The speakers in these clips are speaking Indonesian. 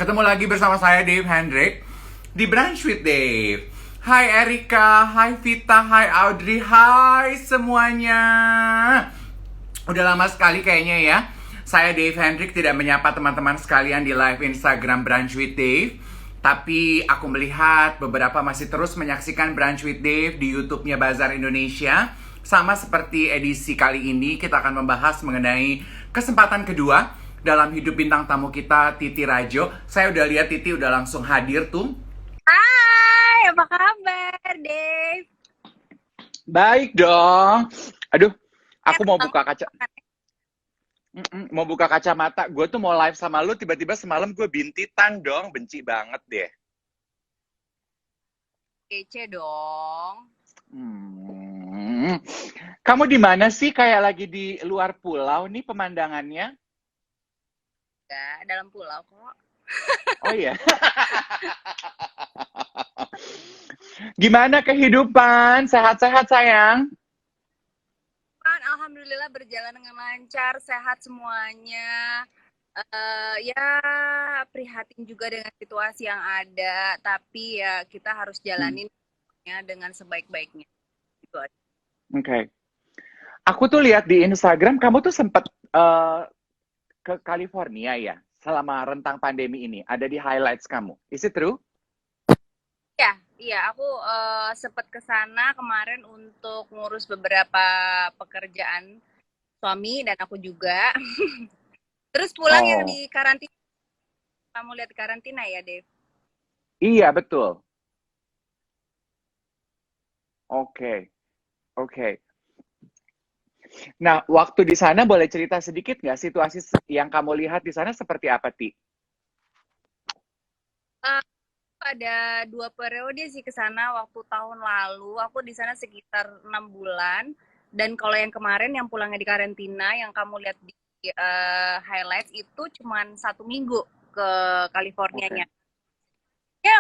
Ketemu lagi bersama saya Dave Hendrik di Brunch with Dave. Hai Erika, hai Vita, hai Audrey, hai semuanya. Udah lama sekali kayaknya ya saya Dave Hendrik tidak menyapa teman-teman sekalian di live Instagram Brunch with Dave. Tapi aku melihat beberapa masih terus menyaksikan Brunch with Dave di YouTube-nya Bazar Indonesia. Sama seperti edisi kali ini, kita akan membahas mengenai kesempatan kedua dalam hidup bintang tamu kita, Titi Rajo. Saya udah lihat Titi udah langsung hadir tuh. Hai, apa kabar, Dave? Baik dong. Aduh, aku mau buka kaca. Mau buka kacamata. Gue tuh mau live sama lu, tiba-tiba semalam gue bintitan dong. Benci banget deh. Kece dong. Kamu di mana sih? Kayak lagi di luar pulau nih pemandangannya. Ya, dalam pulau kok. Oh iya. Gimana kehidupan? Sehat-sehat sayang? Alhamdulillah berjalan dengan lancar, sehat semuanya. Ya, prihatin juga dengan situasi yang ada, tapi ya kita harus jalanin dengan sebaik-baiknya. Gitu aja. Oke. Aku tuh lihat di Instagram kamu tuh sempat ke California ya selama rentang pandemi ini. Ada di highlights kamu. Is it true? Iya, aku sempat ke sana kemarin untuk ngurus beberapa pekerjaan suami dan aku juga. Terus pulang yang Oh, di karantina, kamu lihat karantina ya, Dev? iya betul. Oke, oke. Nah, waktu di sana boleh cerita sedikit nggak situasi yang kamu lihat di sana seperti apa, Ti? Uh, ada 2 periode sih ke sana. Waktu tahun lalu, aku di sana sekitar 6 bulan. Dan kalau yang kemarin yang pulangnya di karantina, yang kamu lihat di highlights itu cuma 1 minggu ke Oke. Californianya. Ya,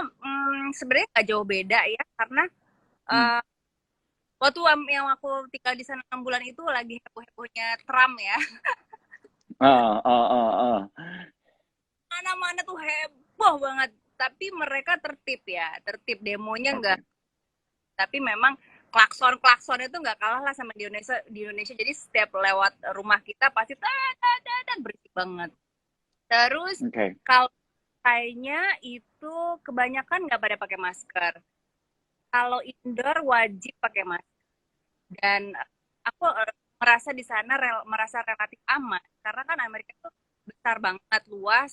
sebenarnya nggak jauh beda ya, karena Hmm. uh, waktu yang aku tinggal di sana 6 bulan itu lagi heboh-hebohnya Trump ya. Ah, ah, ah, ah. Mana-mana tuh heboh banget. Tapi mereka tertib ya, tertib demonya enggak. Oke. Tapi memang klakson itu nggak kalah lah sama di Indonesia. Jadi setiap lewat rumah kita pasti berisik banget. Terus Oke. kalau kayaknya itu kebanyakan nggak pada pakai masker. Kalau indoor wajib pakai masker. Dan aku merasa di sana merasa relatif aman karena kan Amerika itu besar banget, luas,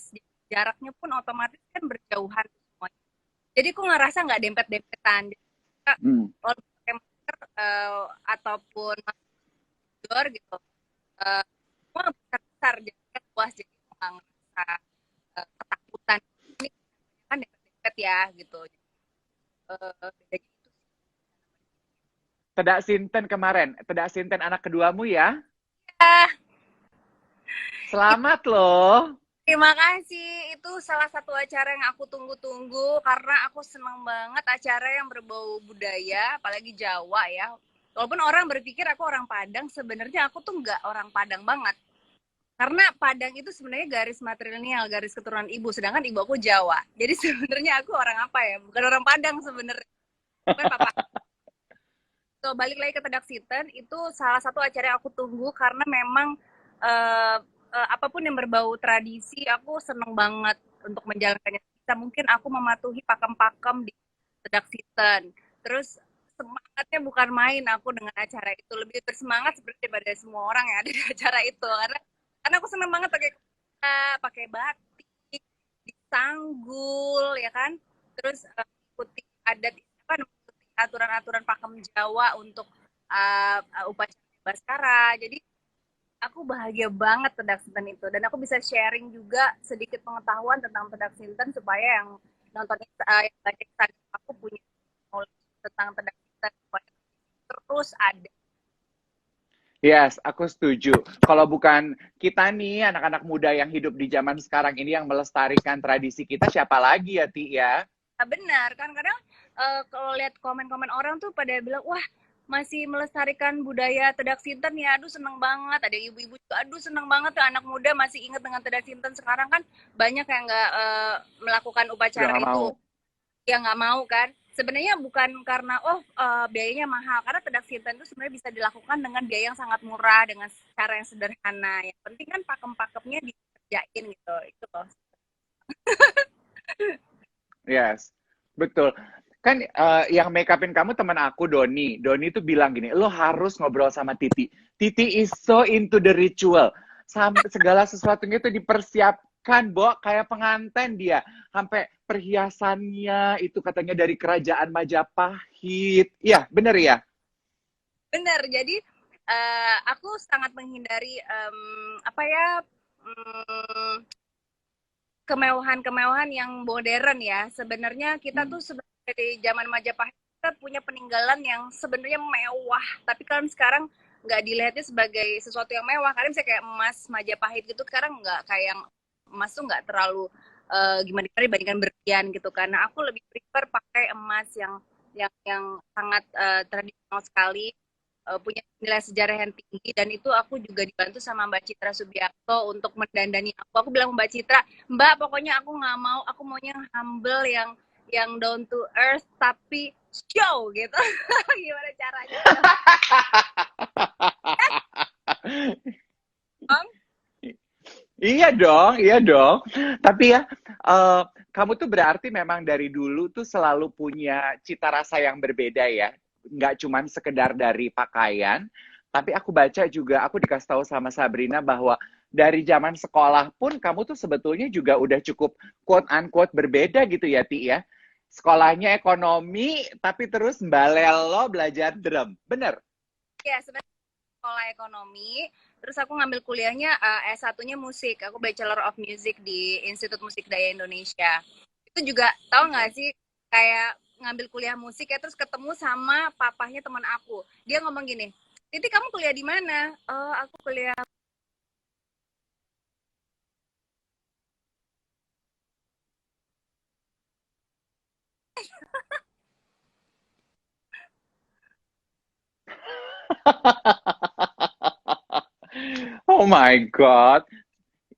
jaraknya pun otomatis kan berjauhan semuanya. Jadi aku ngerasa nggak dempet-dempetan. Hmm. Kalau pakai masker ataupun masker gitu, uh, semua besar-besar, jadi kan luas, jadi nggak ngerasa ketakutan. Ini kan dempet-dempet ya gitu. Bedanya itu. Tedak Sinten kemarin, Tedak Sinten anak keduamu ya. Ah, Selamat loh. terima kasih. Itu salah satu acara yang aku tunggu-tunggu karena aku senang banget acara yang berbau budaya, apalagi Jawa ya. Walaupun orang berpikir aku orang Padang, sebenarnya aku tuh nggak orang Padang banget. Karena Padang itu sebenarnya garis matrilineal, garis keturunan ibu, sedangkan ibu aku Jawa. Jadi sebenarnya aku orang apa ya? Bukan orang Padang sebenarnya. Bukan papa. So, balik lagi ke Tedak Siten, itu salah satu acara yang aku tunggu karena memang apapun yang berbau tradisi, aku seneng banget untuk menjalankannya. Bisa mungkin aku mematuhi pakem-pakem di Tedak Siten. Terus semangatnya bukan main aku dengan acara itu. Lebih bersemangat seperti daripada semua orang yang ada di acara itu. Karena aku seneng banget pakai batik, disanggul, ya kan? Terus ikuti adat apa aturan-aturan pakem Jawa untuk upacara Baskara. Jadi aku bahagia banget Tedak Sinten itu dan aku bisa sharing juga sedikit pengetahuan tentang Tedak Sinten supaya yang nonton yang baca Instagram aku punya knowledge tentang Tedak Sinten supaya terus ada. Yes, aku setuju. Kalau bukan kita nih, anak-anak muda yang hidup di zaman sekarang ini yang melestarikan tradisi kita, siapa lagi ya, Ti ya? Nah, benar kan kadang kalau lihat komen-komen orang tuh pada bilang wah masih melestarikan budaya Tedak Sinten ya. Aduh seneng banget. Ada ibu-ibu juga, aduh seneng banget tuh anak muda masih inget dengan Tedak Sinten. Sekarang kan banyak yang nggak melakukan Udah upacara nggak mau. itu, yang nggak mau kan. Sebenarnya bukan karena biayanya mahal, karena Tedak Sinten itu sebenarnya bisa dilakukan dengan biaya yang sangat murah, dengan cara yang sederhana. Yang penting kan pakem-pakemnya dikerjain gitu. Itu loh. Yes, betul. Kan yang make upin kamu teman aku Doni. Doni tuh bilang gini, lo harus ngobrol sama Titi. Titi is so into the ritual. Sampai segala sesuatunya itu dipersiapkan, Bo, kayak pengantin dia. Sampai perhiasannya itu katanya dari kerajaan Majapahit. Iya, bener ya? Bener, jadi aku sangat menghindari apa ya, mm, kemewahan-kemewahan yang modern ya. Sebenarnya kita Hmm. tuh sebenarnya di zaman Majapahit kita punya peninggalan yang sebenarnya mewah, tapi kan sekarang nggak dilihatnya sebagai sesuatu yang mewah. Karena misalnya kayak emas Majapahit gitu, sekarang nggak kayak yang emas tuh nggak terlalu gimana dibandingkan berlian gitu. Karena aku lebih prefer pakai emas yang sangat tradisional sekali, punya nilai sejarah yang tinggi, dan itu aku juga dibantu sama Mbak Citra Subiakto untuk mendandani aku. Aku bilang Mbak Citra, Mbak pokoknya aku nggak mau, aku maunya yang humble, yang down to earth tapi show gitu. Gimana caranya tuh? Bang? Iya dong, iya dong. Tapi ya, eh, kamu tuh berarti memang dari dulu tuh selalu punya cita rasa yang berbeda ya. Nggak cuman sekedar dari pakaian, tapi aku baca juga, aku dikasih tahu sama Sabrina bahwa dari zaman sekolah pun kamu tuh sebetulnya juga udah cukup quote unquote berbeda gitu ya, Ti ya. Sekolahnya ekonomi, tapi terus mbalelo belajar drum. Bener? Ya sebenarnya sekolah ekonomi, terus aku ngambil kuliahnya S1-nya musik. Aku Bachelor of Music di Institut Musik Daya Indonesia. Itu juga tahu nggak Oke. sih, kayak ngambil kuliah musik ya, terus ketemu sama papahnya teman aku. Dia ngomong gini, Titi kamu kuliah di mana? Oh aku kuliah. Oh my God.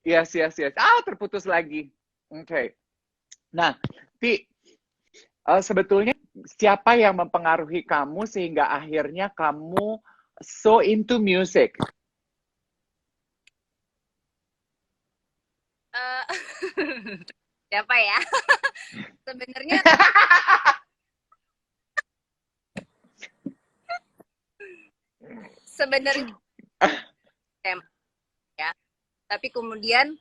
Yes, yes, yes. Ah, terputus lagi. Oke. Okay. Nah, Ti, sebetulnya siapa yang mempengaruhi kamu sehingga akhirnya kamu so into music? eh siapa ya? Sebenarnya sebenarnya ya, tapi kemudian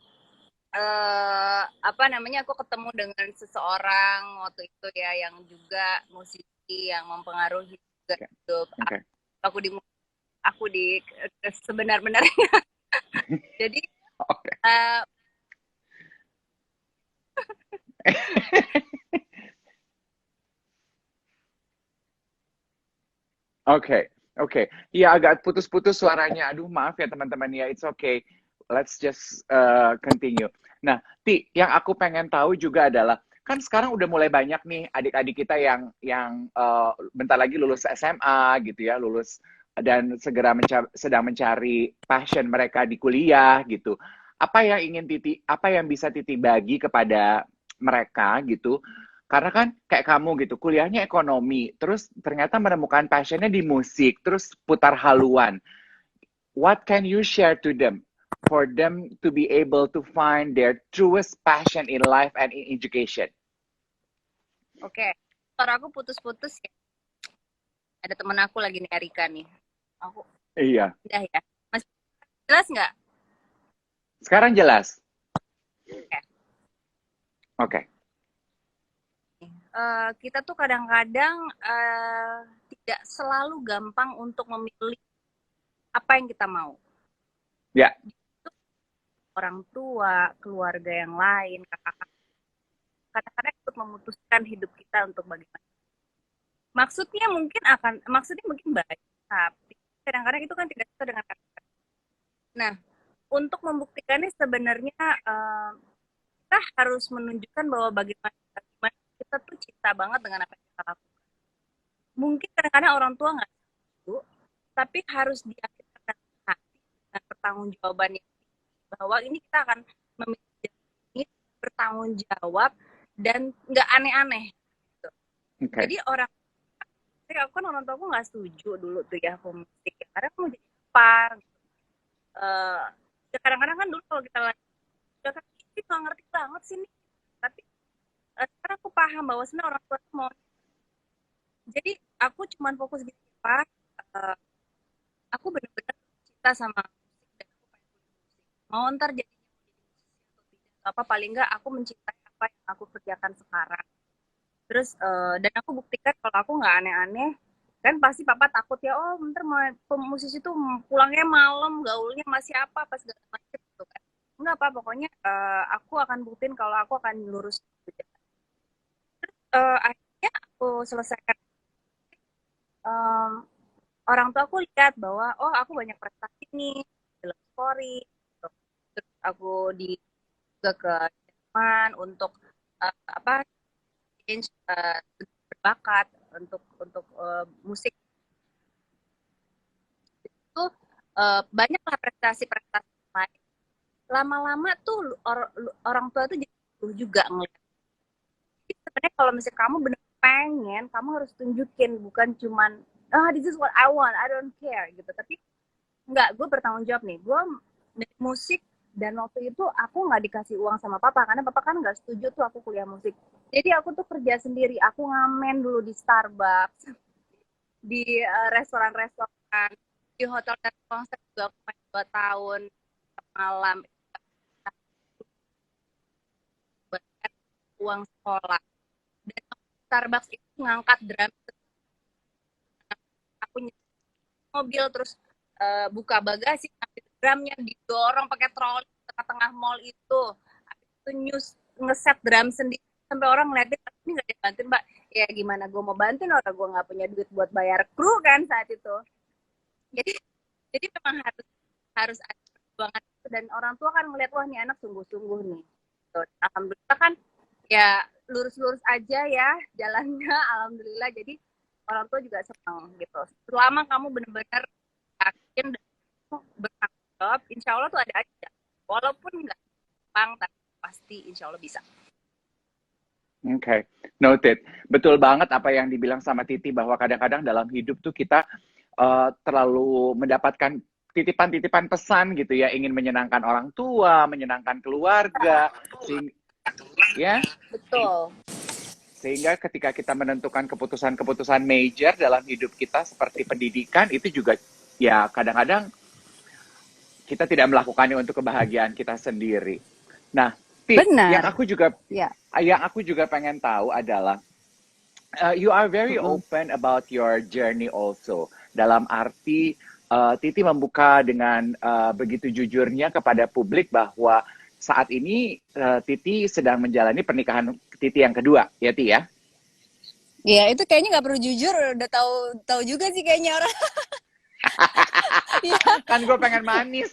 apa namanya, aku ketemu dengan seseorang waktu itu ya yang juga musisi yang mempengaruhi juga Oke, hidup oke, aku di sebenar-benarnya. Jadi oke. uh, Oke, oke. Iya agak putus-putus suaranya. Aduh, maaf ya teman-teman ya. It's okay. Let's just continue. Nah, Ti, yang aku pengen tahu juga adalah kan sekarang udah mulai banyak nih adik-adik kita yang bentar lagi lulus SMA gitu ya, lulus dan sedang mencari passion mereka di kuliah gitu. Apa yang ingin Titi, apa yang bisa Titi bagi kepada mereka gitu, karena kan kayak kamu gitu, kuliahnya ekonomi, terus ternyata menemukan passionnya di musik, terus putar haluan. What can you share to them for them to be able to find their truest passion in life and in education? oke, okay. Suara aku putus-putus ya. Ada temen aku lagi nih, Erika nih. Aku Iya. udah ya. Masih jelas nggak? Sekarang jelas. Oke. Okay. Oke. Okay. Kita tuh kadang-kadang tidak selalu gampang untuk memilih apa yang kita mau. Ya. Orang tua, keluarga yang lain, kakak-kakak, kadang-kadang ikut memutuskan hidup kita untuk bagaimana. Maksudnya mungkin baik, tapi kadang-kadang itu kan tidak sesuai dengan kakak. Nah, untuk membuktikannya sebenarnya kita harus menunjukkan bahwa bagaimana kita tuh cinta banget dengan apa yang kita lakukan. Mungkin kadang-kadang orang tua nggak, tapi harus diakhiri dengan hati dan pertanggungjawaban yang tinggi. Bahwa ini kita akan memilih ini bertanggung jawab dan nggak aneh-aneh gitu. Oke. Jadi orang, aku kan orang tua aku nggak setuju dulu tuh ya aku musik ya, karena aku mau jadi apa gitu. Ya kadang-kadang kan dulu kalau kita lagi udah kan ini nggak ngerti banget sih nih, tapi sekarang aku paham bahwa sebenarnya orang tua tuh mau, jadi aku cuman fokus di apa, aku benar-benar cinta sama musik dan aku pengen kuliah musik. Mau ntar jadinya mau jadi musisi atau tidak apa, paling nggak aku mencintai apa yang aku kerjakan sekarang. Terus dan aku buktikan kalau aku nggak aneh-aneh. Kan pasti papa takut ya, oh ntar musisi tuh pulangnya malam, gaulnya masih apa pas segala macam gitu kan. Enggak apa, pokoknya aku akan buktiin kalau aku akan lurus. Akhirnya aku selesaikan, orang tua aku lihat bahwa oh aku banyak prestasi nih film story gitu. Terus aku juga ke Jerman untuk apa change berbakat untuk musik itu, banyaklah prestasi-prestasi lain. Lama-lama tuh orang tua tuh jadi juga ngeliat. Jadi sebenarnya kalau misalnya kamu bener pengen, kamu harus tunjukin, bukan cuman this is what I want, I don't care gitu. Tapi enggak, gue bertanggung jawab nih, gue dari musik. Dan waktu itu aku nggak dikasih uang sama papa karena papa kan nggak setuju tuh aku kuliah musik. Jadi aku tuh kerja sendiri, aku ngamen dulu di Starbucks, di restoran-restoran, di hotel dan konser juga aku main 2 tahun malam, bayar uang sekolah. Dan Starbucks itu ngangkat drum, aku mobil terus buka bagasi, ambil drumnya didorong pakai troli tengah-tengah mall itu. Habis itu ngeset drum sendiri sampai orang ngeliatin, ini nggak dibantuin mbak. Ya gimana gue mau bantuin, orang gue nggak punya duit buat bayar kru kan saat itu. Jadi memang harus ada perjuangan itu, dan orang tua kan ngeliat wah nih anak sungguh-sungguh nih. Tuh, alhamdulillah kan ya lurus-lurus aja ya jalannya, alhamdulillah. Jadi orang tua juga senang gitu. Selama kamu benar-benar yakin dan bertanggung jawab, insya Allah tuh ada aja. Walaupun nggak gampang, tapi pasti insya Allah bisa. Oke, noted. Betul banget apa yang dibilang sama Titi, bahwa kadang-kadang dalam hidup tuh kita terlalu mendapatkan titipan-titipan pesan gitu ya, ingin menyenangkan orang tua, menyenangkan keluarga, ya. Betul. Sehingga ketika kita menentukan keputusan-keputusan major dalam hidup kita seperti pendidikan, itu juga ya kadang-kadang kita tidak melakukannya untuk kebahagiaan kita sendiri. Nah, benar. Yang aku juga pengen tahu adalah you are very open about your journey also. Dalam arti Titi membuka dengan begitu jujurnya kepada publik bahwa saat ini Titi sedang menjalani pernikahan Titi yang kedua, ya Ti ya? Iya, itu kayaknya nggak perlu jujur, udah tahu juga sih kayaknya orang. Ya. Kan gue pengen manis.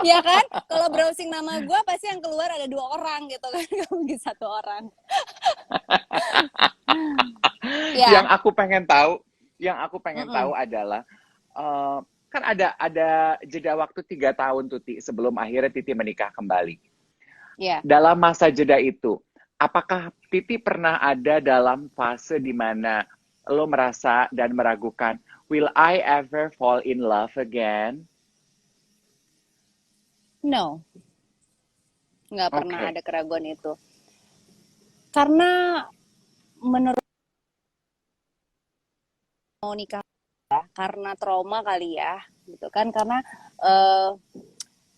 Ya kan, kalau browsing nama gue pasti yang keluar ada 2 orang gitu kan, nggak mungkin 1 orang. Ya. Yang aku pengen tahu adalah kan ada jeda waktu 3 tahun tuh Ti, sebelum akhirnya Titi menikah kembali. Ya. Dalam masa jeda itu, apakah Titi pernah ada dalam fase di mana lo merasa dan meragukan, will I ever fall in love again? No, nggak pernah ada keraguan itu. Karena menurut mau nikah karena trauma kali ya, gitu kan? Karena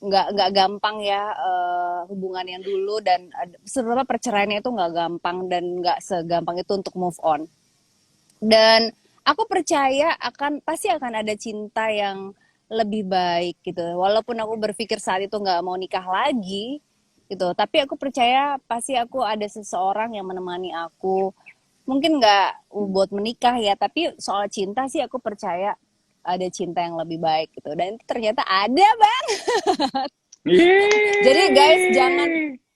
nggak gampang ya hubungan yang dulu, dan sebenarnya perceraiannya itu nggak gampang dan nggak segampang itu untuk move on. Dan aku percaya pasti akan ada cinta yang lebih baik gitu. Walaupun aku berpikir saat itu nggak mau nikah lagi gitu, tapi aku percaya pasti aku ada seseorang yang menemani aku. Mungkin nggak buat menikah ya, tapi soal cinta sih aku percaya ada cinta yang lebih baik gitu. Dan itu ternyata ada, Bang. Jadi guys,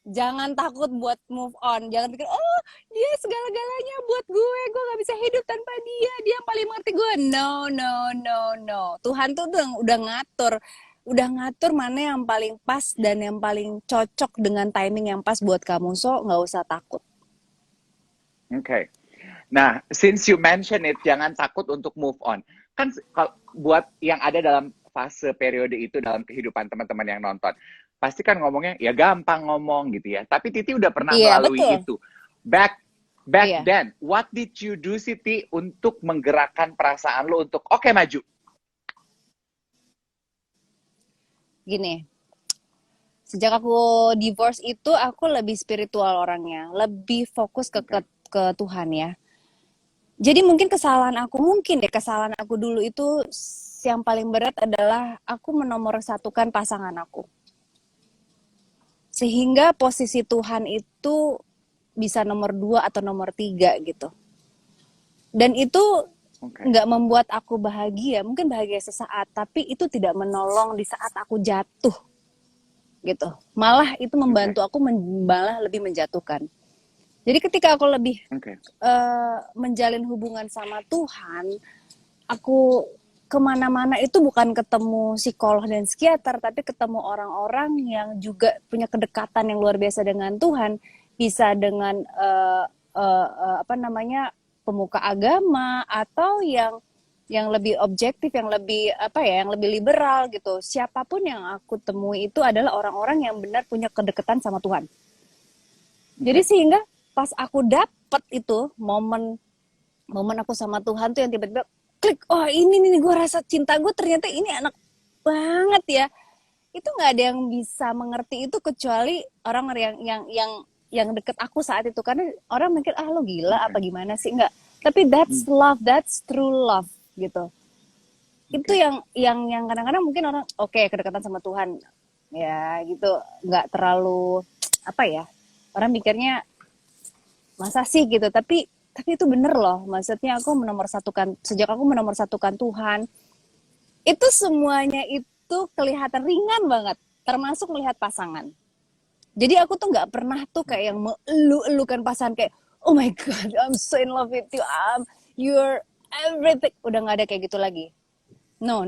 Jangan takut buat move on. Jangan pikir, oh dia segala-galanya buat gue gak bisa hidup tanpa dia. Dia yang paling mengerti gue. No, no, no, no. Tuhan tuh udah ngatur. Udah ngatur mana yang paling pas dan yang paling cocok dengan timing yang pas buat kamu. So, gak usah takut. Okay. Nah, since you mention it, jangan takut untuk move on. Kan buat yang ada dalam fase periode itu dalam kehidupan teman-teman yang nonton, pasti kan ngomongnya ya gampang ngomong gitu ya. Tapi Titi udah pernah melalui itu. Back then, what did you do Siti untuk menggerakkan perasaan lo untuk oke, maju? Gini, sejak aku divorce itu aku lebih spiritual orangnya, lebih fokus ke Tuhan ya. Jadi mungkin kesalahan aku dulu itu yang paling berat adalah aku menomorsatukan pasangan aku. Sehingga posisi Tuhan itu bisa nomor 2 atau nomor 3 gitu. Dan itu nggak membuat aku bahagia, mungkin bahagia sesaat, tapi itu tidak menolong di saat aku jatuh gitu. Malah itu membantu aku malah lebih menjatuhkan. Jadi ketika aku lebih menjalin hubungan sama Tuhan, aku kemana-mana itu bukan ketemu psikolog dan psikiater, tapi ketemu orang-orang yang juga punya kedekatan yang luar biasa dengan Tuhan, bisa dengan pemuka agama atau yang lebih objektif, yang lebih yang lebih liberal gitu. Siapapun yang aku temui itu adalah orang-orang yang benar punya kedekatan sama Tuhan. Jadi sehingga pas aku dapet itu momen aku sama Tuhan tuh yang tiba-tiba klik, oh ini nih gue rasa cinta gue ternyata ini enak banget ya. Itu nggak ada yang bisa mengerti itu kecuali orang yang deket aku saat itu, karena orang mikir lo gila apa gimana sih, enggak. Tapi that's love, that's true love gitu. Itu yang kadang-kadang mungkin orang kedekatan sama Tuhan ya gitu nggak terlalu orang mikirnya masa sih gitu, tapi itu bener loh. Maksudnya sejak aku menomorsatukan Tuhan, itu semuanya itu kelihatan ringan banget, termasuk melihat pasangan. Jadi aku tuh nggak pernah tuh kayak yang melu-elukan pasangan kayak oh my god I'm so in love with you, you're everything. Udah nggak ada kayak gitu lagi. No.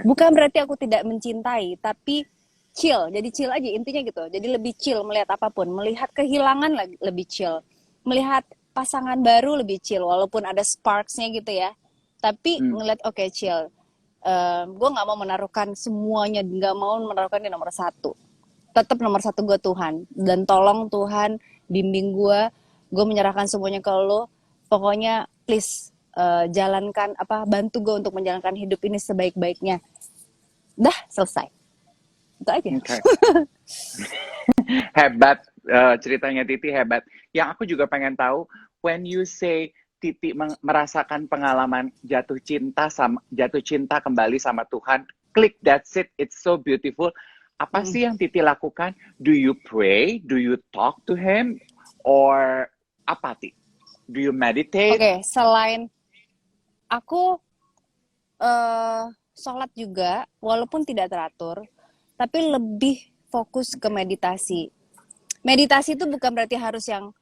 Bukan berarti aku tidak mencintai, tapi chill. Jadi chill aja intinya gitu. Jadi lebih chill melihat apapun, melihat kehilangan lebih chill, melihat pasangan baru lebih chill, walaupun ada sparks-nya gitu ya. Tapi ngeliat chill. Gue nggak mau menaruhkan semuanya, nggak mau menaruhkan di nomor 1. Tetap nomor 1 gue Tuhan. Dan tolong Tuhan bimbing gue menyerahkan semuanya ke lo. Pokoknya please bantu gue untuk menjalankan hidup ini sebaik-baiknya. Dah selesai. Itu aja. Hebat, ceritanya Titi hebat. Yang aku juga pengen tahu, when you say Titi merasakan pengalaman jatuh cinta kembali sama Tuhan, klik, that's it, it's so beautiful. Apa sih yang Titi lakukan? Do you pray? Do you talk to him? Or apa, Titi? Do you meditate? Selain aku sholat juga, walaupun tidak teratur, tapi lebih fokus ke meditasi. Meditasi itu bukan berarti harus yang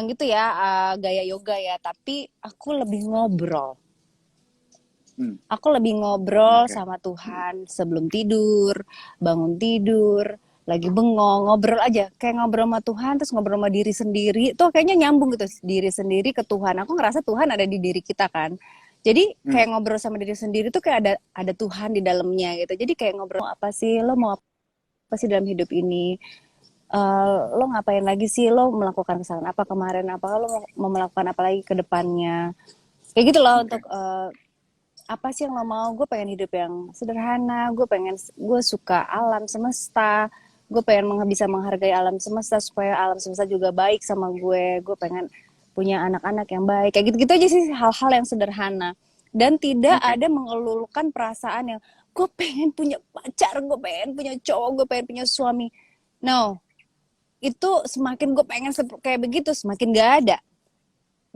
gitu ya, gaya yoga ya, tapi aku lebih ngobrol. Aku lebih ngobrol sama Tuhan sebelum tidur, bangun tidur, lagi bengong, ngobrol aja. Kayak ngobrol sama Tuhan, terus ngobrol sama diri sendiri. Tuh kayaknya nyambung gitu, diri sendiri ke Tuhan. Aku ngerasa Tuhan ada di diri kita kan. Jadi kayak ngobrol sama diri sendiri tuh kayak ada Tuhan di dalamnya gitu. Jadi kayak ngobrol, apa sih, lo mau apa sih dalam hidup ini? Lo ngapain lagi sih? Lo melakukan kesalahan apa kemarin? Apa lo mau melakukan apa lagi ke depannya? Kayak gitu loh. Untuk apa sih yang lo mau? Gue pengen hidup yang sederhana, gue suka alam semesta, gue pengen bisa menghargai alam semesta supaya alam semesta juga baik sama gue pengen punya anak-anak yang baik, kayak gitu-gitu aja sih, hal-hal yang sederhana. Dan tidak ada mengelulukan perasaan yang gue pengen punya pacar, gue pengen punya cowok, gue pengen punya suami. No, itu semakin gue pengen kayak begitu, semakin gak ada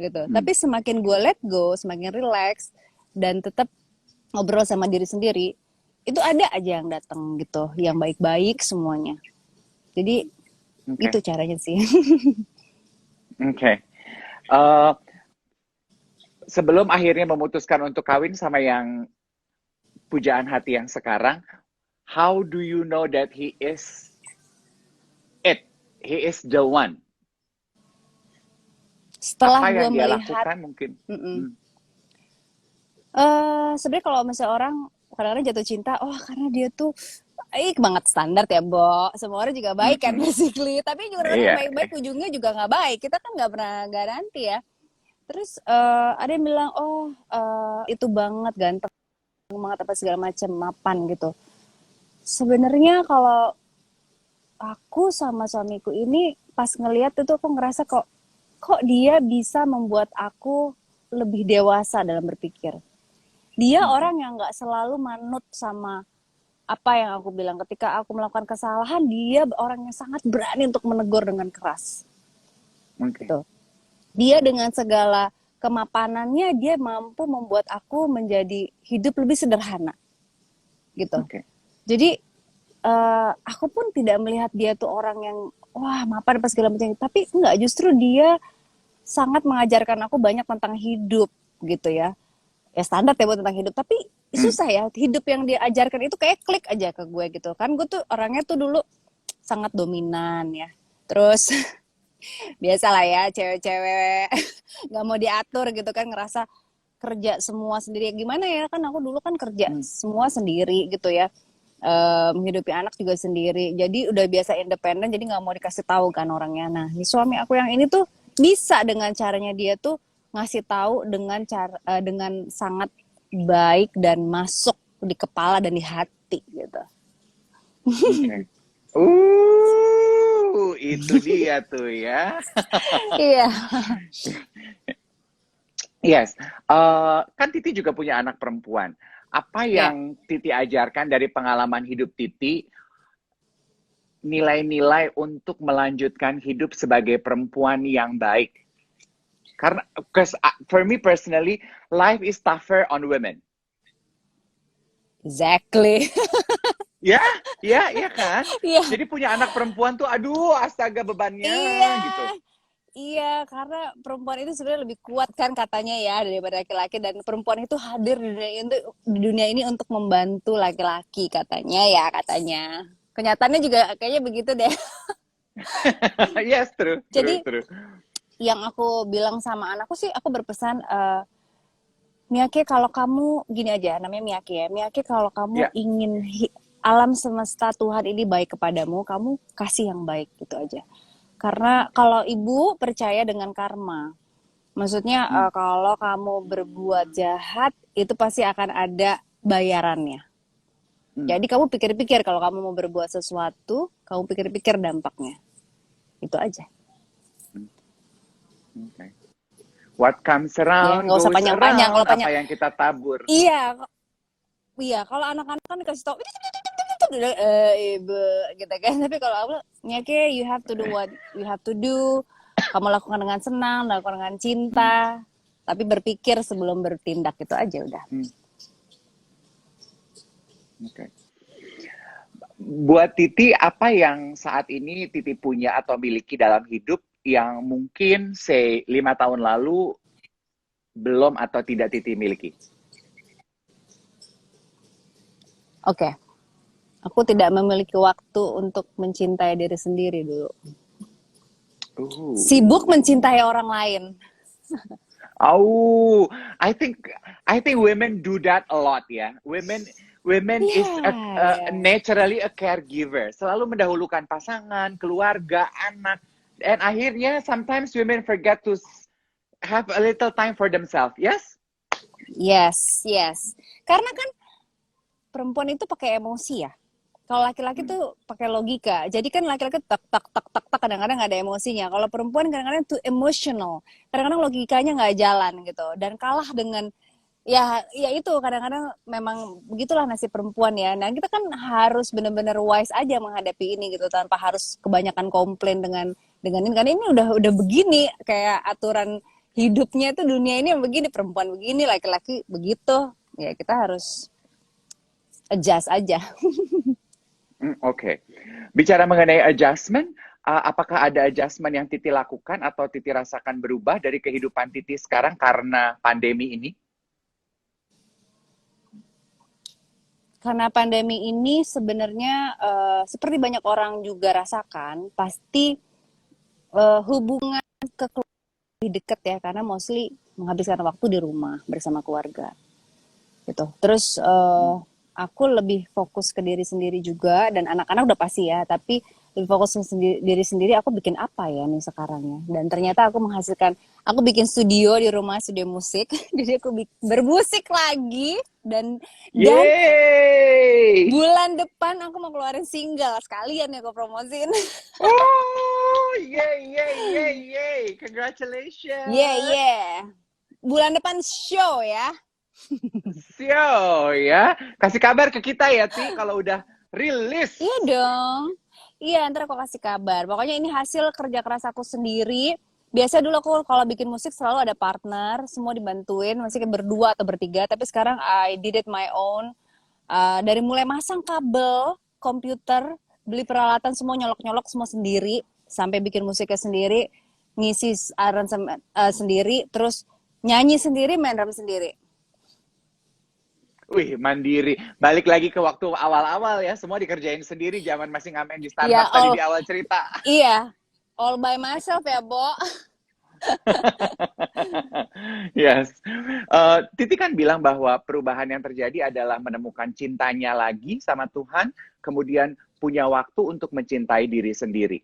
gitu. Tapi semakin gue let go, semakin relax dan tetap ngobrol sama diri sendiri, itu ada aja yang datang gitu, yang baik-baik semuanya. Jadi Oke, Gitu caranya sih. oke. Eh, Sebelum akhirnya memutuskan untuk kawin sama yang pujaan hati yang sekarang, how do you know that he is it? He is the one. Setelah Apa gue yang dia melihat, lakukan mungkin? mm-mm. Hmm, Sebenarnya kalau misalnya orang kadang-kadang jatuh cinta, oh karena dia tuh baik banget, standar ya, Bo. Semua orang juga baik kan, mm-mm. basically. Tapi juga kadang-kadang Iya. yang baik-baik ujungnya juga nggak baik. Kita kan nggak pernah garansi ya. Terus ada yang bilang, oh itu banget, ganteng banget apa segala macam, mapan gitu. Sebenarnya kalau aku sama suamiku ini pas ngelihat itu aku ngerasa kok dia bisa membuat aku lebih dewasa dalam berpikir. Dia Oke, orang yang nggak selalu manut sama apa yang aku bilang. Ketika aku melakukan kesalahan, dia orang yang sangat berani untuk menegur dengan keras. oke, Gitu. Dia dengan segala kemapanannya, dia mampu membuat aku menjadi hidup lebih sederhana. Gitu. oke. Jadi aku pun tidak melihat dia tuh orang yang wah mapan apa segala macam. Tapi enggak, justru dia sangat mengajarkan aku banyak tentang hidup gitu ya. Ya standar ya buat tentang hidup, tapi susah ya, hidup yang dia ajarkan itu kayak klik aja ke gue gitu kan. Gue tuh orangnya tuh dulu sangat dominan ya, terus biasalah ya cewek-cewek nggak mau diatur gitu kan, ngerasa kerja semua sendiri gimana ya, kan aku dulu kan kerja Hmm, semua sendiri gitu ya. Menghidupi anak juga sendiri, jadi udah biasa independen, jadi nggak mau dikasih tahu kan orangnya. Nah, ini suami aku yang ini tuh bisa dengan caranya dia tuh ngasih tahu dengan cara dengan sangat baik dan masuk di kepala dan di hati gitu. oke. Itu dia tuh ya. Iya. Yes, kan Titi juga punya anak perempuan. Apa Ya, yang Titi ajarkan dari pengalaman hidup Titi, nilai-nilai untuk melanjutkan hidup sebagai perempuan yang baik? Karena, because for me personally, life is tougher on women. exactly. Ya, ya, ya kan? Iya, Jadi punya anak perempuan tuh, aduh, astaga bebannya iya. gitu. Iya, karena perempuan itu sebenarnya lebih kuat kan katanya ya daripada laki-laki, dan perempuan itu hadir di dunia ini untuk membantu laki-laki katanya ya, katanya. Kenyataannya juga kayaknya begitu deh. Yes, true, true, Jadi true. yang aku bilang sama anakku sih, aku berpesan, Miyake kalau kamu gini aja, namanya Miyake ya. Miyake kalau kamu Ya, ingin alam semesta Tuhan ini baik kepadamu, kamu kasih yang baik gitu aja. Karena kalau ibu percaya dengan karma, maksudnya hmm, kalau kamu berbuat jahat itu pasti akan ada bayarannya. hmm, Jadi kamu pikir-pikir kalau kamu mau berbuat sesuatu, kamu pikir-pikir dampaknya. Itu aja. hmm, okay. What comes Ya, around nggak usah goes panjang-panjang. Kalau around. panjang, Apa yang kita tabur. iya, iya. Kalau anak-anak kan dikasih tahu, ibu, gitu kan. Tapi kalau aku, Nyake, you have to do what you have to do. Kamu lakukan dengan senang, lakukan dengan Hmm, cinta. Tapi berpikir sebelum bertindak, itu aja udah. hmm, okay. Buat Titi, apa yang saat ini Titi punya atau miliki dalam hidup yang mungkin, say, 5 tahun lalu belum atau tidak Titi miliki? Oke. Aku tidak memiliki waktu untuk mencintai diri sendiri dulu. Sibuk Uh. mencintai orang lain. Oh, I think I think women do that a lot ya. Women Iya, is iya. naturally a caregiver. Selalu mendahulukan pasangan, keluarga, anak. Dan akhirnya sometimes women forget to have a little time for themselves. Yes? Yes, yes. Karena kan perempuan itu pakai emosi ya. Kalau laki-laki Hmm. tuh pakai logika. Jadi kan laki-laki tak tak tak tak tak, kadang-kadang nggak ada emosinya. Kalau perempuan kadang-kadang too emotional. Kadang-kadang logikanya nggak jalan gitu. Dan kalah dengan ya itu, kadang-kadang memang begitulah nasib perempuan ya. Nah, kita kan harus benar-benar wise aja menghadapi ini gitu, tanpa harus kebanyakan komplain dengan ini, karena ini udah begini kayak aturan hidupnya itu, dunia ini begini, perempuan begini, laki-laki begitu. Ya kita harus adjust aja. Oke. Bicara mengenai adjustment, apakah ada adjustment yang Titi lakukan atau Titi rasakan berubah dari kehidupan Titi sekarang karena pandemi ini? Karena pandemi ini sebenarnya seperti banyak orang juga rasakan, pasti hubungan ke keluarga lebih dekat ya, karena mostly menghabiskan waktu di rumah bersama keluarga gitu. Terus aku lebih fokus ke diri sendiri juga, dan anak-anak udah pasti ya, tapi lebih fokus ke diri sendiri. Aku bikin apa ya nih sekarang ya, dan ternyata aku bikin studio di rumah, studio musik. Jadi aku bermusik lagi, dan Yeay! bulan depan aku mau keluarin single, sekalian ya aku promosiin. Oh, yay! Congratulations! Yeah. Bulan depan show ya. Sio ya, kasih kabar ke kita ya Ti kalau udah rilis. Iya dong. Iya, ntar aku kasih kabar. Pokoknya ini hasil kerja keras aku sendiri. Biasa dulu aku kalau bikin musik selalu ada partner, semua dibantuin, masih kayak berdua atau bertiga. Tapi sekarang I did it my own. Dari mulai masang kabel, komputer, beli peralatan semua, nyolok-nyolok semua sendiri, sampai bikin musiknya sendiri, ngisi aransemen sendiri, terus nyanyi sendiri, main drum sendiri. Wih, mandiri. Balik lagi ke waktu awal-awal ya, semua dikerjain sendiri, zaman masih ngamen di Iya, Starbucks tadi di awal cerita. Iya, all by myself ya, Bo. Yes. Titi kan bilang bahwa perubahan yang terjadi adalah menemukan cintanya lagi sama Tuhan, kemudian punya waktu untuk mencintai diri sendiri.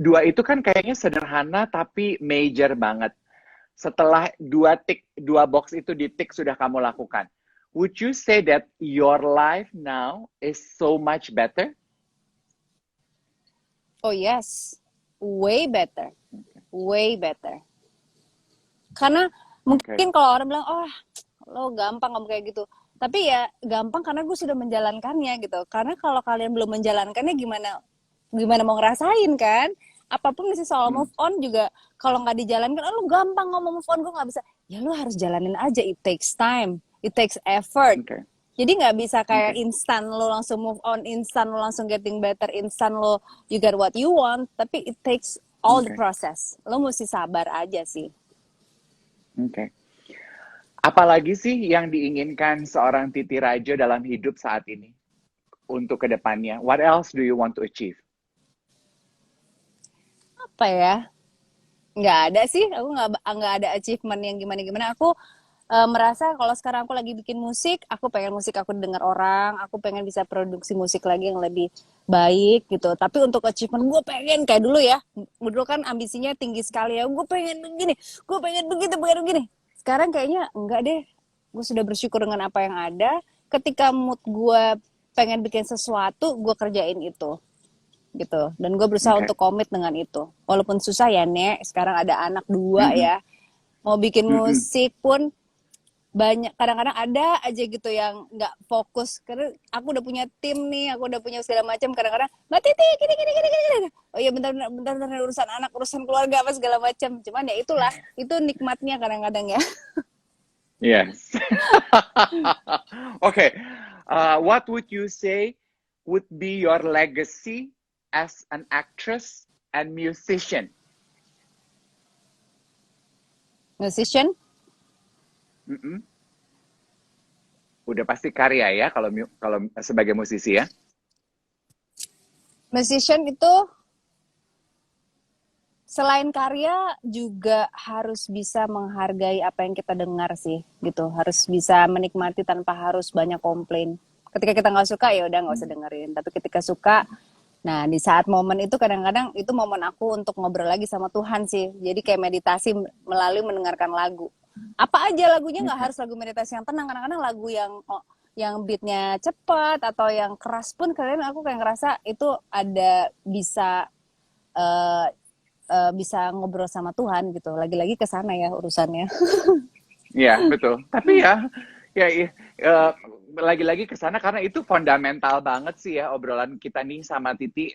Dua itu kan kayaknya sederhana tapi major banget. Setelah dua box itu ditik sudah kamu lakukan. Would you say that your life now is so much better? Oh yes, way better. Karena mungkin kalau orang bilang, oh lo gampang ngomong kayak gitu. Tapi ya gampang karena gue sudah menjalankannya gitu. Karena kalau kalian belum menjalankannya gimana mau ngerasain kan? Apapun mesti soal move on juga, kalau nggak dijalankan, lu gampang ngomong move on, gue nggak bisa. Ya lu harus jalanin aja, it takes time, it takes effort. Jadi nggak bisa kayak instan lo langsung move on, instan lo langsung getting better, instan lo you get what you want. Tapi it takes all the process. Lo mesti sabar aja sih. Apalagi sih yang diinginkan seorang Titi Rajo dalam hidup saat ini untuk kedepannya? What else do you want to achieve? Apa ya? Nggak ada sih, aku nggak ada achievement yang gimana-gimana. Aku merasa kalau sekarang aku lagi bikin musik, aku pengen musik aku dengar orang, aku pengen bisa produksi musik lagi yang lebih baik gitu. Tapi untuk achievement, gue pengen kayak dulu ya, dulu kan ambisinya tinggi sekali ya, gue pengen begini, gue pengen begitu, pengen begini. Sekarang kayaknya enggak deh, gue sudah bersyukur dengan apa yang ada. Ketika mood gue pengen bikin sesuatu, gue kerjain itu gitu, dan gue berusaha untuk komit dengan itu, walaupun susah ya Nek, sekarang ada anak 2 ya, mau bikin musik pun banyak, kadang-kadang ada aja gitu yang nggak fokus, karena aku udah punya tim nih, aku udah punya segala macam, kadang-kadang Mbak Titi gini, oh iya bentar urusan anak, urusan keluarga apa segala macam, cuman ya itulah, itu nikmatnya kadang-kadang ya. Yes. Okay, what would you say would be your legacy as an actress and musician? Musician? Udah pasti karya ya kalau sebagai musisi ya. Musician itu selain karya juga harus bisa menghargai apa yang kita dengar sih, gitu. Harus bisa menikmati tanpa harus banyak komplain. Ketika kita nggak suka ya udah nggak usah dengerin. Tapi ketika suka, nah di saat momen itu kadang-kadang itu momen aku untuk ngobrol lagi sama Tuhan sih. Jadi kayak meditasi melalui mendengarkan lagu. Apa aja lagunya, nggak harus lagu meditasi yang tenang. Kadang-kadang lagu yang beatnya cepat atau yang keras pun kadang aku kayak ngerasa itu ada bisa ngobrol sama Tuhan gitu. Lagi-lagi ke sana ya urusannya. Iya, betul. Tapi ya lagi-lagi ke sana karena itu fundamental banget sih ya obrolan kita nih sama Titi,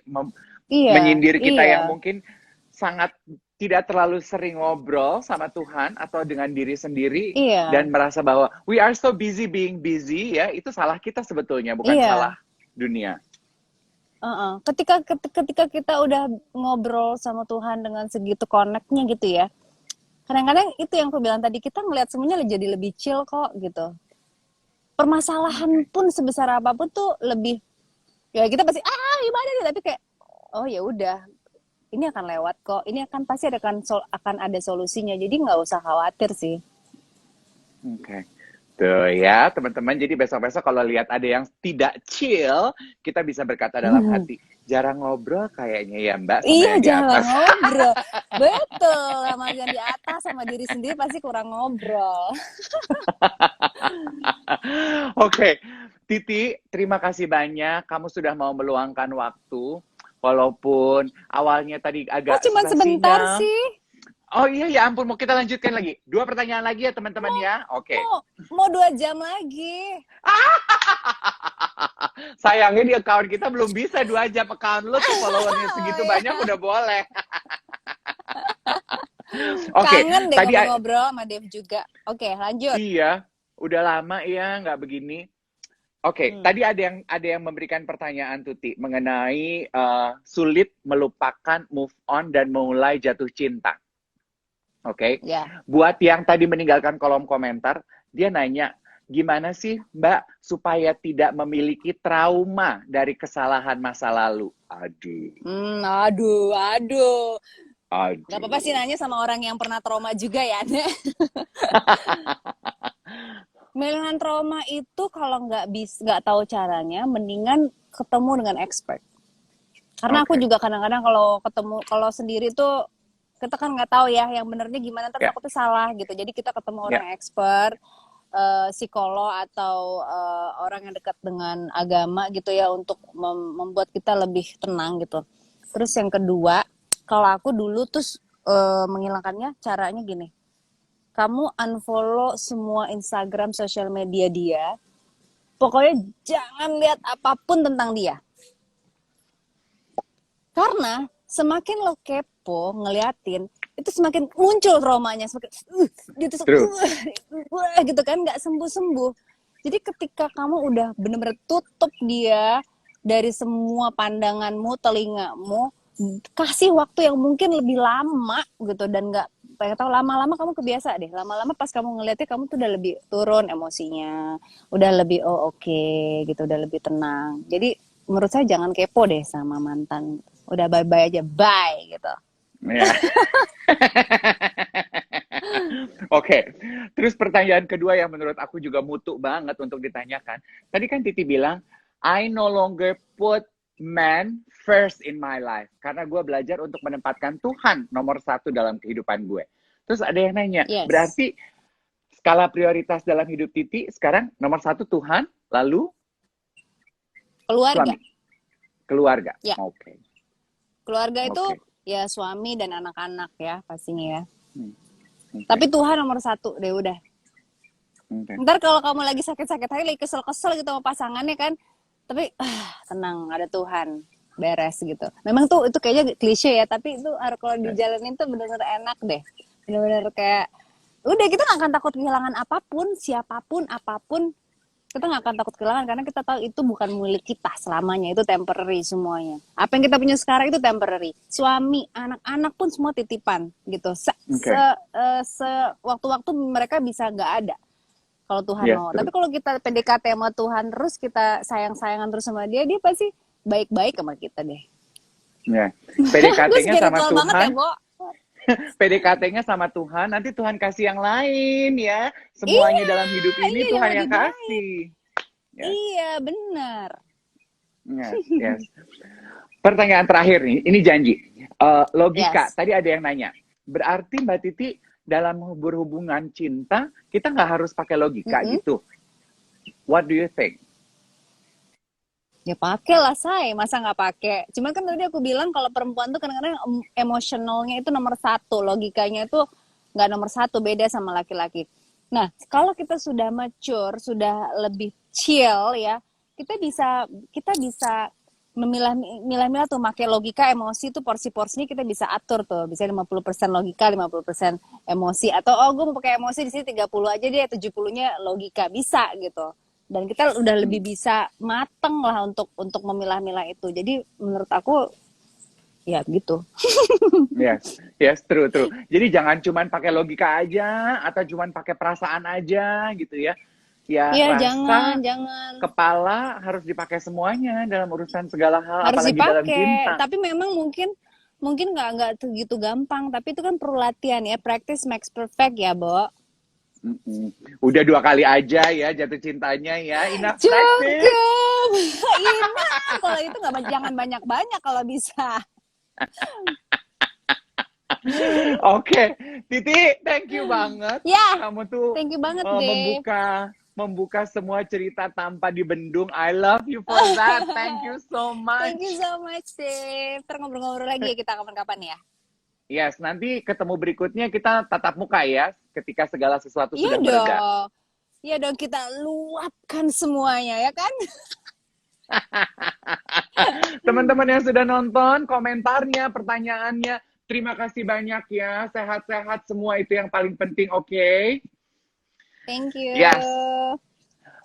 menyindir kita yang mungkin sangat tidak terlalu sering ngobrol sama Tuhan atau dengan diri sendiri dan merasa bahwa we are so busy being busy ya, itu salah kita sebetulnya, bukan salah dunia. Ketika kita udah ngobrol sama Tuhan dengan segitu connect-nya gitu ya. Kadang-kadang itu yang aku bilang tadi, kita ngelihat semuanya jadi lebih chill kok gitu. Permasalahan pun sebesar apapun tuh lebih, ya kita pasti gimana nih, tapi kayak oh ya udah, ini akan lewat kok, ini akan pasti akan ada solusinya, jadi nggak usah khawatir sih. Oke. Tuh ya, teman-teman. Jadi besok-besok kalau lihat ada yang tidak chill, kita bisa berkata dalam hati, jarang ngobrol kayaknya ya Mbak sama Iya, yang di jangan atas. ngobrol. Betul, sama yang di atas sama diri sendiri pasti kurang ngobrol. Oke, Titi, terima kasih banyak. Kamu sudah mau meluangkan waktu. Walaupun awalnya tadi Oh, agak cuman susah sebentar sinyal. sih. Oh iya, ya ampun. Mau kita lanjutkan lagi. 2 pertanyaan lagi ya teman-teman Mau ya. Oke. mau 2 jam lagi. Sayangnya di account kita belum bisa 2 jam. Account lo tuh followernya segitu banyak udah boleh. Oke, Kangen deh tadi ngobrol-ngobrol sama Dev juga. Oke, lanjut. iya, udah lama ya nggak begini. Oke, tadi ada yang memberikan pertanyaan Tuti mengenai sulit melupakan, move on dan mulai jatuh cinta. Oke, Ya. buat yang tadi meninggalkan kolom komentar, dia nanya gimana sih Mbak supaya tidak memiliki trauma dari kesalahan masa lalu. Aduh, Aduh. Gak aduh. apa-apa sih nanya sama orang yang pernah trauma juga ya. Melawan trauma itu kalau nggak tahu caranya, mendingan ketemu dengan expert. Karena aku juga kadang-kadang kalau sendiri tuh kita kan nggak tahu ya yang benernya gimana, ntar takutnya salah gitu. Jadi kita ketemu orang expert, psikolog atau orang yang dekat dengan agama gitu ya, untuk membuat kita lebih tenang gitu. Terus yang kedua, kalau aku dulu terus menghilangkannya caranya gini. Kamu unfollow semua Instagram, sosial media dia. Pokoknya jangan lihat apapun tentang dia. Karena semakin lo kepo ngeliatin, itu semakin muncul traumanya, semakin gitu, gitu kan, nggak sembuh-sembuh. Jadi ketika kamu udah bener-bener tutup dia dari semua pandanganmu, telingamu, kasih waktu yang mungkin lebih lama gitu, dan nggak pengen tahu, lama-lama kamu kebiasa deh. Lama-lama pas kamu ngeliatnya, kamu tuh udah lebih turun emosinya, udah lebih oke, gitu, udah lebih tenang. Jadi menurut saya jangan kepo deh sama mantan, udah bye-bye aja, bye gitu. Ya. Oke, terus pertanyaan kedua yang menurut aku juga mutu banget untuk ditanyakan. Tadi kan Titi bilang, I no longer put man first in my life. Karena gue belajar untuk menempatkan Tuhan nomor 1 dalam kehidupan gue. Terus ada yang nanya, berarti skala prioritas dalam hidup Titi sekarang nomor 1 Tuhan, lalu? Keluarga. Suami. Keluarga, ya. Oke. Keluarga itu ya suami dan anak-anak ya pastinya ya. Tapi Tuhan nomor 1 deh udah. Ntar kalau kamu lagi sakit-sakit hati, lagi kesel-kesel gitu sama pasangannya kan, tapi tenang, ada Tuhan, beres gitu. Memang tuh itu kayaknya klise ya, tapi itu kalau dijalanin tuh bener-bener enak deh. Bener-bener kayak udah, kita gak akan takut kehilangan apapun, siapapun, apapun. Kita gak akan takut kehilangan karena kita tahu itu bukan milik kita selamanya, itu temporary semuanya. Apa yang kita punya sekarang itu temporary. Suami, anak-anak pun semua titipan gitu. Waktu-waktu mereka bisa gak ada kalau Tuhan mau. Tapi kalau kita PDKT sama Tuhan terus, kita sayang-sayangan terus sama dia pasti baik-baik sama kita deh. Ya. PDKT-nya sama Tuhan. Banget ya, Bo. PDKT-nya sama Tuhan, nanti Tuhan kasih yang lain ya. Semuanya dalam hidup ini Tuhan yang kasih. Yes. Iya, benar. Yes. Pertanyaan terakhir nih, ini janji. Logika, tadi ada yang nanya. Berarti Mbak Titi dalam berhubungan cinta, kita nggak harus pakai logika gitu. What do you think? Ya pakai lah, say. Masa nggak pakai? Cuman kan tadi aku bilang kalau perempuan tuh kadang-kadang emosionalnya itu nomor 1, logikanya itu nggak nomor 1, beda sama laki-laki. Nah, kalau kita sudah mature, sudah lebih chill ya, kita bisa memilah-milah tuh, pakai logika, emosi tuh porsi-porsinya kita bisa atur tuh. Bisa 50% logika, 50% emosi, atau gue mau pakai emosi di sini 30 aja deh, 70-nya logika, bisa gitu. dan kita udah lebih bisa mateng lah untuk memilah-milah itu. Jadi menurut aku ya gitu. Yes, true. Jadi jangan cuman pakai logika aja atau cuman pakai perasaan aja gitu ya. Ya, Iya, rasa, jangan kepala harus dipakai semuanya dalam urusan segala hal, harus apalagi dalam dipakai. cinta. Tapi memang mungkin nggak begitu gampang. Tapi itu kan perlu latihan ya. Practice makes perfect ya, Bo. Mm-mm. Udah 2 kali aja ya jatuh cintanya ya. Enough practice. Cukup. Ina, kalau itu nggak jangan banyak-banyak kalau bisa. Oke, Titi, thank you banget. Ya, Kamu tuh thank you banget deh. membuka semua cerita tanpa dibendung. I love you for that. Thank you so Thank you much. so much, Dave. Ntar ngobrol-ngobrol lagi ya kita kapan-kapan ya. Yes, nanti ketemu berikutnya kita tatap muka ya, ketika segala sesuatu Iya sudah mereda. dong. Iya dong, kita luapkan semuanya ya kan? Teman-teman yang sudah nonton, komentarnya, pertanyaannya, terima kasih banyak ya. Sehat-sehat semua itu yang paling penting, oke? Thank you. Yes.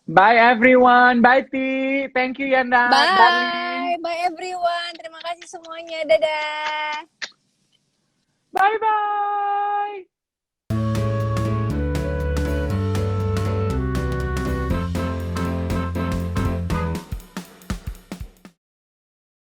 Bye everyone. Bye Ti. Thank you Yanda. Bye. Bye everyone. Terima kasih semuanya. Dadah. Bye bye.